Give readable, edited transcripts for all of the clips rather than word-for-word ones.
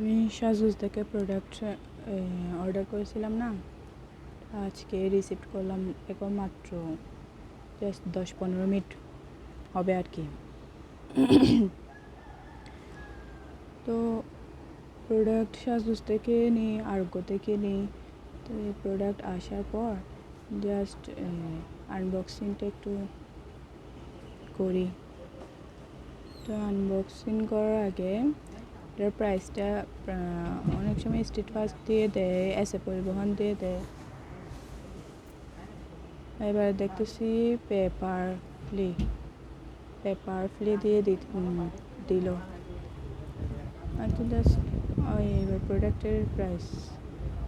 আমি সাজগোজ থেকে প্রোডাক্ট অর্ডার করেছিলাম না, আজকে রিসিভ করলাম। এখন মাত্র জাস্ট 10-15 মিনিট হবে আর কি। তো প্রোডাক্ট সাজগোজ থেকে নিই, আরোগ্য থেকে নিই। তো এই প্রোডাক্ট আসার পর জাস্ট আনবক্সিংটা একটু করি। তো আনবক্সিং করার আগে এটার প্রাইসটা অনেক সময় স্ট্রিট ফাস্ট দিয়ে দেয়, এসে পরিবহন দিয়ে দেয়। এবার দেখতেছি পেপার ফ্লি দিয়ে দিল। জাস্ট এবার প্রোডাক্টের প্রাইস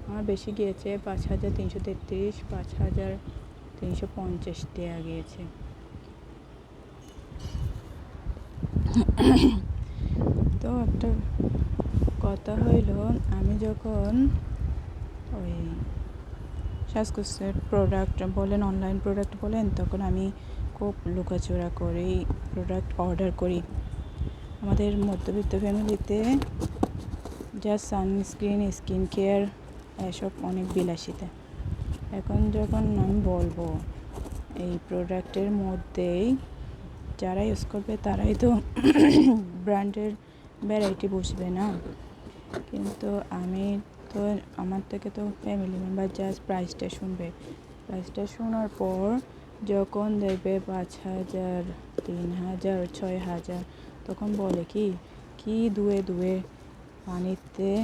আমার বেশি গিয়েছে, 5,333, 5,350 দেওয়া গিয়েছে। তো একটা কথা হইল, আমি যখন ওই সাজগোজের প্রোডাক্ট বলেন, অনলাইন প্রোডাক্ট বলেন, তখন আমি খুব লুকাচোরা করি প্রোডাক্ট অর্ডার করি। আমাদের মধ্যবিত্ত ফ্যামিলিতে যা সানস্ক্রিন, স্কিন কেয়ার এসব অনেক বিলাসিতা। এখন যখন আমি বলবো এই প্রোডাক্টের মধ্যেই যারা ইউজ করবে তারাই তো ব্র্যান্ডের ভ্যারাইটি বুঝবে না। কিন্তু আমার থেকে তো ফ্যামিলি মেম্বার জাস্ট প্রাইসটা শুনবে। প্রাইসটা শোনার পর যখন দেখবে 5,000, 3,000, 6,000, তখন বলে কি ধুয়ে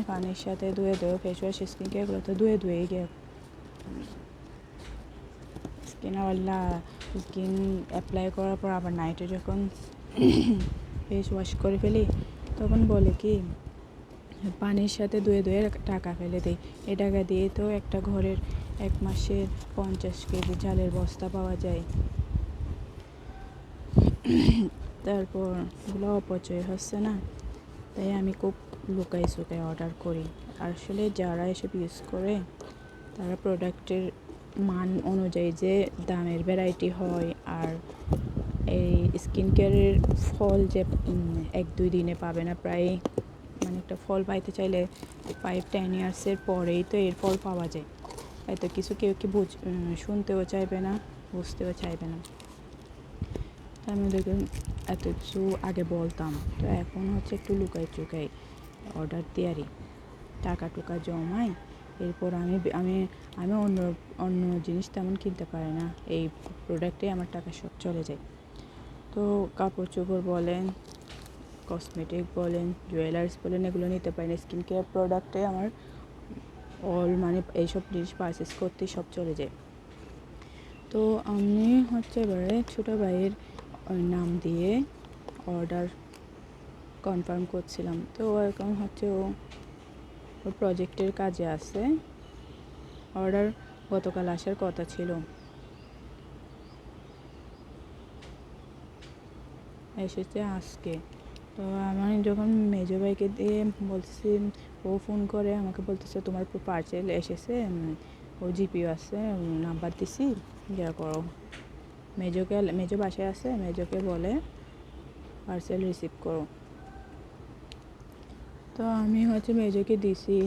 পানির সাথে ধুয়ে ফেস ওয়াশ, স্কিন কেয়ার এগুলো তো ধুয়ে গিয়ে স্কিন অ্যাপ্লাই করার পর আবার নাইটে যখন ফেস ওয়াশ করে ফেলি, তখন বলে পানির সাথে ধুয়ে টাকা ফেলে দেয়। এই টাকা দিয়ে তো একটা ঘরের 1 মাসের 50 কেজি চালের বস্তা পাওয়া যায়। তারপর এগুলো অপচয় হচ্ছে না, তাই আমি খুব লুকাই অর্ডার করি। আসলে যারা এসব ইউজ করে তারা প্রোডাক্টের মান অনুযায়ী যে দামের ভ্যারাইটি হয়, আর এই স্কিন কেয়ারের ফল যে 1-2 দিনে পাবে না, প্রায় একটা ফল পাইতে চাইলে 5-10 ইয়ার্সের পরেই তো এর ফল পাওয়া যায়। এত কিছু কেউ শুনতেও চাইবে না, বুঝতেও চাইবে না। আমি দেখুন এত কিছু আগে বলতাম, তো এখন হচ্ছে একটু লুকাই চুকাই অর্ডার দেয়ারি, টাকা টুকা জমাই। এরপর আমি অন্য জিনিস তেমন কিনতে পারি না, এই প্রোডাক্টে আমার টাকা সব চলে যায়। তো কাপড় চোপড় বলেন, কসমেটিক বলেন, জুয়েলার্স বলেন, এগুলো নিতে পারি না। স্কিন কেয়ার প্রোডাক্টে আমার এইসব জিনিস পারচেস করতে সব চলে যায়। তো আমি হচ্ছে এবারে ছোটো ভাইয়ের নাম দিয়ে অর্ডার কনফার্ম করছিলাম। তো এখন হচ্ছে ওর প্রজেক্টের কাজে আছে। অর্ডার গতকাল আসার কথা ছিল, এসেছে আজকে। তো আমি যখন মেজো ভাইকে দিয়ে বলতেছি, ও ফোন করে আমাকে বলতেছে তোমার পার্সেল এসেছে, ও জিপিও আছে, নাম্বার দিছি, যা করো। মেজো বাসায় আছে, মেজোকে বলে পার্সেল রিসিভ করো। তো আমি হচ্ছে মেজোকে দিছি,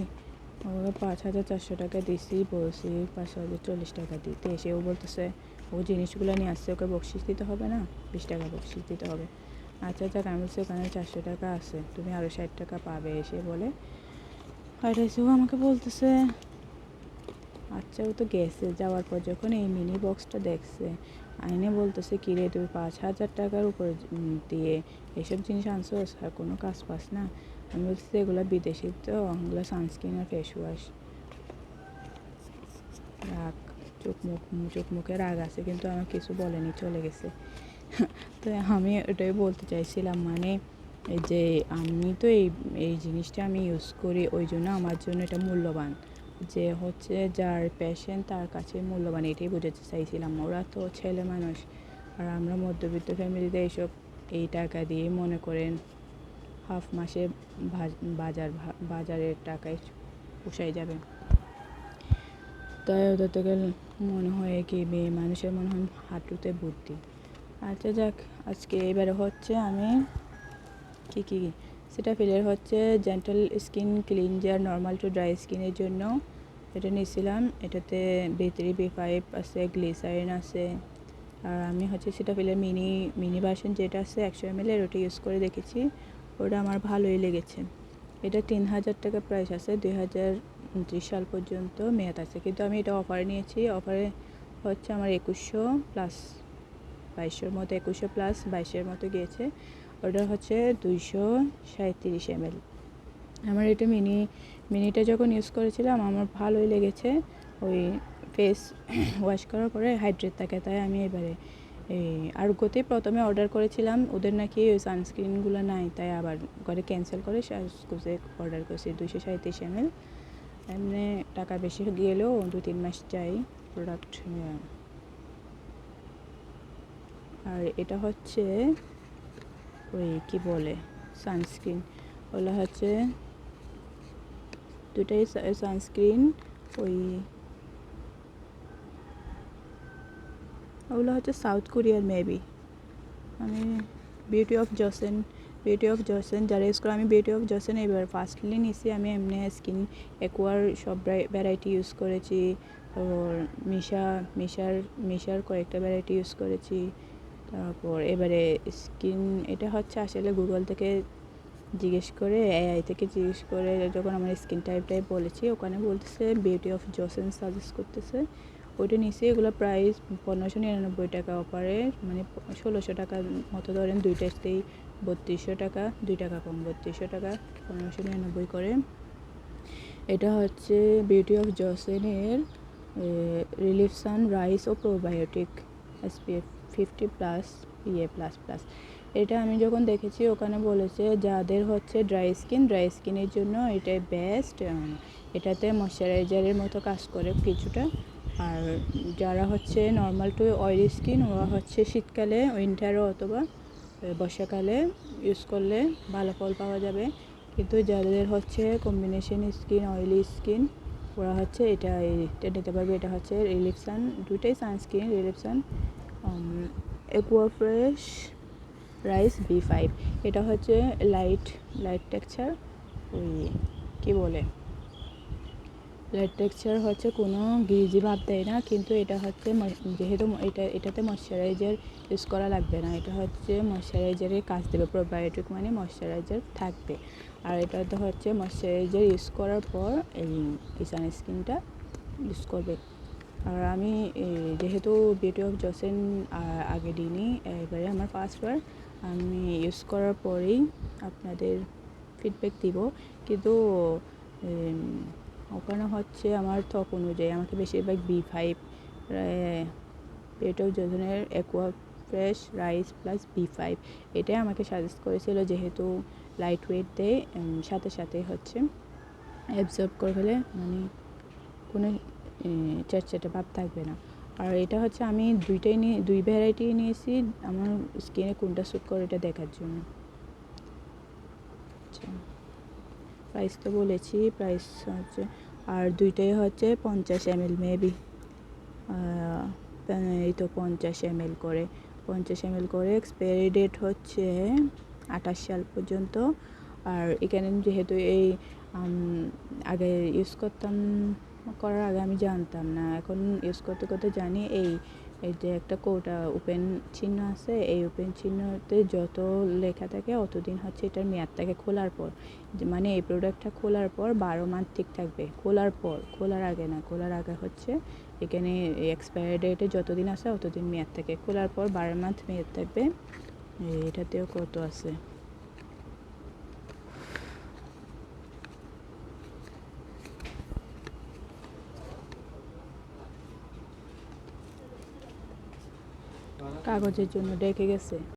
ওকে 5,400 টাকা দিছি, বলছি 5,040 টাকা দিতে। এসেও বলতেছে ও জিনিসগুলো নিয়ে আসছে, ওকে বকশিস দিতে হবে না, 20 টাকা বকশিস দিতে হবে। আচ্ছা যাক, আমি বলছি ওখানে 400 টাকা আছে, তুমি আরও 60 টাকা পাবে। এসে বলে ও আমাকে বলতেছে, আচ্ছা ও তো গেছে, যাওয়ার পর যখন এই মিনি বক্সটা দেখছে, আইনে বলতেছে কিরে তুই 5,000 টাকার উপরে দিয়ে এসব জিনিস আনছোস, আর কোনো কাজ পাস না। আমি বলছি এগুলো বিদেশি, তো ওগুলো সানস্ক্রিন আর ফেস ওয়াশ। রাগ, চোখ মুখে রাগ আছে, কিন্তু আমার কিছু বলেনি, চলে গেছে। তো আমি ওটাই বলতে চাইছিলাম, এই যে আমি তো এই জিনিসটা আমি ইউজ করি, ওই জন্য আমার জন্য এটা মূল্যবান। যে হচ্ছে যার প্যাশন তার কাছে মূল্যবান, এটাই বোঝাতে চাইছিলাম। ওরা তো ছেলে মানুষ, আর আমরা মধ্যবিত্ত ফ্যামিলিতে এই টাকা দিয়ে মনে করেন হাফ মাসে বাজারের টাকায় পোষাই যাবে। তাই ওদের থেকে মনে হয় মেয়ে মানুষের মনে হয় হাঁটুতে বুদ্ধি। আচ্ছা যাক, আজকে এবারে হচ্ছে আমি কি সেটাফিলের হচ্ছে gentle skin cleanser normal to dry স্কিনের জন্য এটা নিয়েছিলাম। এটাতে B3 B5 আছে, গ্লিসারিন আছে। আর আমি হচ্ছে সেটাফিলের মিনি ভার্সন যেটা আছে 100 ml ওটা ইউজ করে দেখেছি, ওটা আমার ভালোই লেগেছে। এটা 3000 টাকা প্রাইস আছে, 2029 সাল পর্যন্ত মেয়াদ আছে, কিন্তু আমি এটা অফারে নিয়েছি। অফারে হচ্ছে আমার 2100 প্লাস 2200 মতো, 2100 প্লাস 2200 মতো গিয়েছে। ওটা হচ্ছে 237 ml। আমার এটা মিনিটা যখন ইউজ করেছিলাম আমার ভালোই লেগেছে। ওই ফেস ওয়াশ করার পরে হাইড্রেট থাকে, তাই আমি এবারে আরগোতেই প্রথমে অর্ডার করেছিলাম। ওদের নাকি ওই সানস্ক্রিনগুলো নাই, তাই আবার ঘরে ক্যান্সেল করে সাজকুজে অর্ডার করেছি 237 ml। এমনি টাকা বেশি গেলেও 2-3 মাস চাই প্রোডাক্ট। আর এটা হচ্ছে ওই কি বলে সানস্ক্রিন, ওগুলো হচ্ছে দুটাই সানস্ক্রিন। ওগুলো হচ্ছে সাউথ কোরিয়ার মেবি। আমি বিউটি অফ জসেন যারা ইউজ করে, আমি বিউটি অফ জসেন এবার ফার্স্টলি নিছি। আমি এমনি স্কিন অ্যাকোয়ার সব ভ্যারাইটি ইউজ করেছি, তারপর মিশার কয়েকটা ভ্যারাইটি ইউজ করেছি। তারপর এবারে স্কিন, এটা হচ্ছে আসলে গুগল থেকে জিজ্ঞেস করে, AI থেকে জিজ্ঞেস করে যখন আমার স্কিন টাইপটাই বলেছি, ওখানে বলতেছে বিউটি অফ জসেন সাজেস্ট করতেছে, ওইটা নিচে। এগুলো প্রাইস 1599 টাকা অফারে, মানে 1600 টাকার মতো ধরেন। দুইটাতেই 3200 টাকা, 2 টাকা কম, 3200 টাকা, 1599 করে। এটা হচ্ছে বিউটি অফ জসেনের রিলিফ সান রাইস ও প্রোবায়োটিক SPF 50+ PA++। এটা আমি যখন দেখেছি ওখানে বলেছে যাদের হচ্ছে ড্রাই স্কিনের জন্য এটাই বেস্ট। এটাতে ময়শ্চারাইজারের মতো কাজ করে কিছুটা। আর যারা হচ্ছে নর্মাল টু অয়েলি স্কিন, ওরা হচ্ছে শীতকালে, উইন্টারও অথবা বর্ষাকালে ইউজ করলে ভালো ফল পাওয়া যাবে। কিন্তু যাদের হচ্ছে কম্বিনেশন স্কিন, অয়েলি স্কিন, ওরা হচ্ছে এটা নিতে পারবে। এটা হচ্ছে রিলিফ সান, দুইটাই সানস্ক্রিন, রিলিফ সান অ্যাকুয়াফ্রেশ রাইস B5। এটা হচ্ছে লাইট টেক্সচার, ওই কী বলে লাইট টেক্সচার হচ্ছে কোনো গ্রিজি ভাব দেয় না, কিন্তু এটা হচ্ছে যেহেতু এটাতে ময়শ্চারাইজার ইউজ করা লাগবে না, এটা হচ্ছে ময়শ্চারাইজারের কাজ দেবে। প্রোবায়োটিক মানে ময়শ্চারাইজার থাকবে। আর এটাতে হচ্ছে ময়শ্চারাইজার ইউজ করার পর এই সানস্ক্রিনটা ইউজ করবে। আর আমি যেহেতু বিউটি অফ জসেন আগে দিইনি, এবারে আমার ফার্স্টবার, আমি ইউজ করার পরেই আপনাদের ফিডব্যাক দিব। কিন্তু ওখানে হচ্ছে আমার ত্বক অনুযায়ী আমাকে বেশিরভাগ B5, বিউটি অফ জসেনের aqua fresh rice plus B5 এটাই আমাকে সাজেস্ট করেছিল, যেহেতু লাইট ওয়েট দেয়, সাথে সাথে হচ্ছে অ্যাবজর্ব করে ফেলে, মানে কোনো চ্যাটচ্যাটে ভাব থাকবে না। আর এটা হচ্ছে আমি দুই ভ্যারাইটি নিয়েছি আমার স্কিনে কোনটা স্যুট করে এটা দেখার জন্য। আচ্ছা, প্রাইস তো বলেছি, প্রাইস হচ্ছে, আর দুইটাই হচ্ছে 50 ml মেবি। এই তো 50 ml করে, 50 ml করে। এক্সপায়ারি ডেট হচ্ছে 28 সাল পর্যন্ত। আর এখানে যেহেতু এই আগে ইউজ করার আগে আমি জানতাম না, এখন ইউজ করতে করতে জানি এই যে একটা কোটা ওপেন চিহ্ন আছে, এই ওপেন চিহ্নতে যত লেখা থাকে অতদিন হচ্ছে এটার মেয়াদ থাকে খোলার পর। মানে এই প্রোডাক্টটা খোলার পর 12 মাস ঠিক থাকবে, খোলার আগে না। খোলার আগে হচ্ছে এখানে এক্সপায়ারি ডেটে যতদিন আছে অতদিন মেয়াদ থাকে, খোলার পর 12 মাস মেয়াদ থাকবে। এটাতেও কত আছে, কাগজের জন্য ডেকে গেছে।